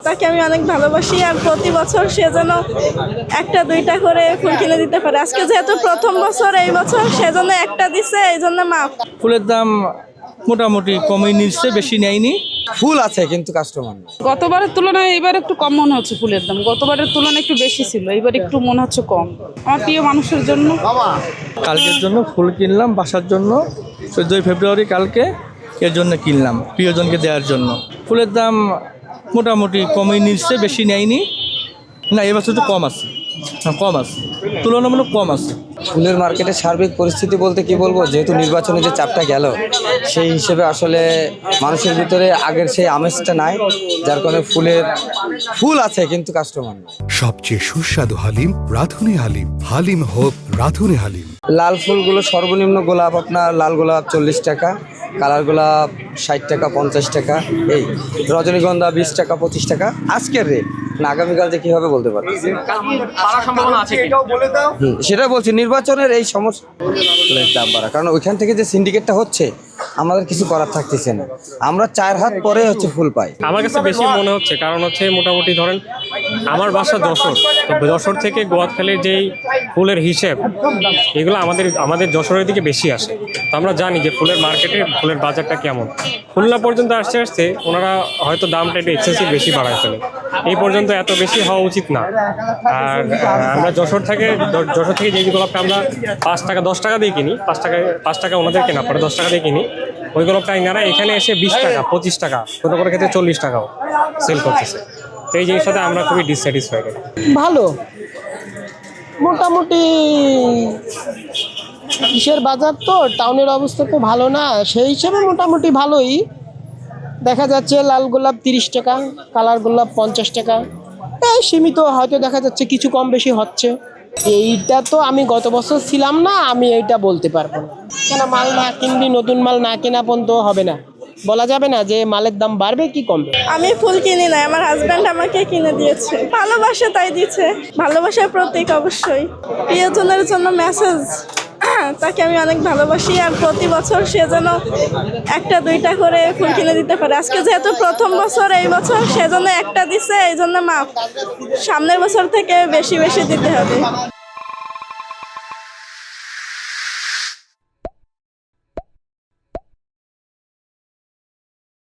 তাকে আমি অনেক ভালোবাসি আর প্রতি বছর সে যেন একটা দুইটা করে ফুল কিনে দিতে পারে। আজকে যেহেতু প্রথম বছর, এই বছর সেজন্য একটা দিছে, এই জন্য মাফ। ফুলের দাম মোটামুটি কমই নিচ্ছে, বেশি নেয়নি। ফুল আছে কিন্তু কাস্টমার না। গতবারের তুলনায় এবার একটু কম মনে হচ্ছে ফুলের দাম। গতবারের তুলনায় একটু বেশি ছিল, এবার একটু মনে হচ্ছে কম। আমার প্রিয় মানুষের জন্য কালকের জন্য ফুল কিনলাম, বাসার জন্য 14 ফেব্রুয়ারি কালকে, এর জন্য কিনলাম প্রিয়জনকে দেওয়ার জন্য। ফুলের দাম মোটামুটি কমই নিচ্ছে, বেশি নেয়নি। না, এবছর একটু কম আছে, কম আছে, তুলনামূলক কম আছে। ফুলের মার্কেটের সার্বিক পরিস্থিতি বলতে কি বলবো, যেহেতু নির্বাচনে যে চাপটা গেল, সেই হিসেবে আসলে মানুষের ভিতরে আগের সেই আমেজটা নাই, যার কারণে ফুল আছে কিন্তু কাস্টমার না। সবচেয়ে সুস্বাদু হালিম রাঁধুনি হালিম। হালিম হোক রাঁধুনি হালিম। লাল ফুলগুলো সর্বনিম্ন গোলাপ আপনার লাল গোলাপ 40 টাকা, কালার গোলাপ 60 টাকা 50 টাকা, এই রজনীগন্ধা 20 টাকা 25 টাকা আজকের রেট। না আগামীকাল যে কী হবে বলতে পারছি। সেটা বলছি, নির্বাচনের এই সমস্যা দাম বাড়া, কারণ ওইখান থেকে যে সিন্ডিকেটটা হচ্ছে আমাদের কিছু করার থাকতেছে না। আমরা 4 হাত পরে ফুল পাই। আমার কাছে বেশি মনে হচ্ছে, কারণ হচ্ছে মোটামুটি ধরেন আমার বাসা যশোর, তো যশোর থেকে গোয়াখালীর যেই ফুলের হিসেব, এগুলো আমাদের যশোরের দিকে বেশি আসে। তো আমরা জানি যে ফুলের মার্কেটে ফুলের বাজারটা কেমন। খুলনা পর্যন্ত আসতে ওনারা হয়তো দামটা একটু এক্সেসিভ বেশি বাড়ায় ফেলে। এই পর্যন্ত এত বেশি হওয়া উচিত না। আর আমরা যশোর থেকে যেই গোলাপটা আমরা 5 টাকা 10 টাকা দিয়ে কিনি, 5 টাকা ওনাদের কেনা পরে 10 টাকা দিয়ে কিনি, ওই গোলাপটা ইনারা এখানে এসে 20 টাকা 25 টাকা, কোনো কোনো ক্ষেত্রে 40 টাকাও সেল করতেছে। তো এই জিনিসটাতে আমরা খুবই ডিসস্যাটিসফাইড। ভালো, মোটামুটি কিসের বাজার তো, টাউনের অবস্থা তো ভালো না, সেই হিসেবে মোটামুটি ভালোই দেখা যাচ্ছে। লাল গোলাপ 30 টাকা, কালার গোলাপ 50 টাকা, এই সীমিত, হয়তো দেখা যাচ্ছে কিছু কম বেশি হচ্ছে। এইটা তো আমি গত বছর ছিলাম না, আমি এইটা বলতে পারবো না। কেন মাল না কিনবি, নতুন মাল না কেনা পর্যন্ত হবে না, বলা যাবে না যে মালের দাম বাড়বে কি কমবে। আমি ফুল কিনি না, আমার হাজব্যান্ড আমাকে কিনে দিয়েছে। ভালোবাসা তাই দিচ্ছে, ভালোবাসার প্রতীক অবশ্যই। প্রিয়জনের জন্য মেসেজ, তাকে আমি অনেক ভালোবাসি আর প্রতি বছর সে যেন একটা দুইটা করে ফুল কিনে দিতে পারে। আজকে যেহেতু প্রথম বছর, এই বছর সেজন্য একটা দিছে, এই জন্য মাফ। সামনের বছর থেকে বেশি বেশি দিতে হবে।